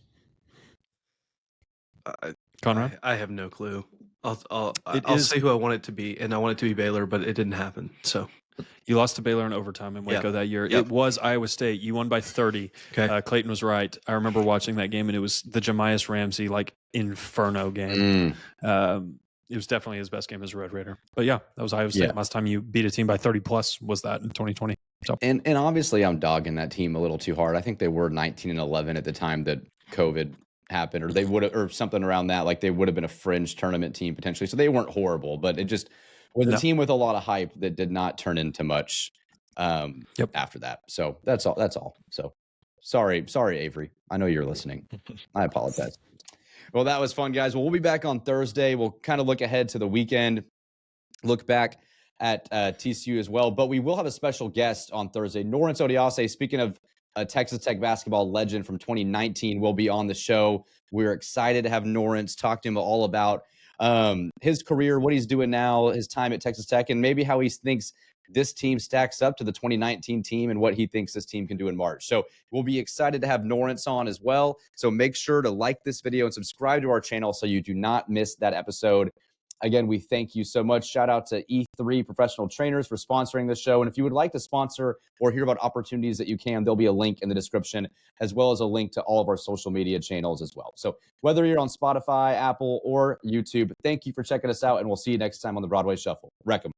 Conrad? I have no clue. I'll say who I want it to be, and I want it to be Baylor, but it didn't happen. So you lost to Baylor in overtime in Waco that year. It was Iowa State. You won by 30. Okay. Clayton was right. I remember watching that game, and it was the Jemias Ramsey inferno game. It was definitely his best game as a Red Raider. But yeah, that was Iowa State. Last time you beat a team by 30 plus was that in 2020. So. And obviously I'm dogging that team a little too hard. I think they were 19-11 at the time that COVID happened, or they would have, or something around that. Like they would have been a fringe tournament team potentially. So they weren't horrible, but it just was a team with a lot of hype that did not turn into much after that. So that's all. So Sorry, Avery. I know you're listening. I apologize. Well, that was fun, guys. Well, we'll be back on Thursday. We'll kind of look ahead to the weekend, look back at TCU as well. But we will have a special guest on Thursday. Norrance Odiase, speaking of a Texas Tech basketball legend from 2019, will be on the show. We're excited to have Norrance talk to him all about his career, what he's doing now, his time at Texas Tech, and maybe how he thinks this team stacks up to the 2019 team and what he thinks this team can do in March. So we'll be excited to have Norrance on as well. So make sure to like this video and subscribe to our channel so you do not miss that episode. Again, we thank you so much. Shout out to E3 Professional Trainers for sponsoring this show. And if you would like to sponsor or hear about opportunities that you can, there'll be a link in the description, as well as a link to all of our social media channels as well. So whether you're on Spotify, Apple, or YouTube, thank you for checking us out, and we'll see you next time on the Broadway Shuffle. Wreck 'em.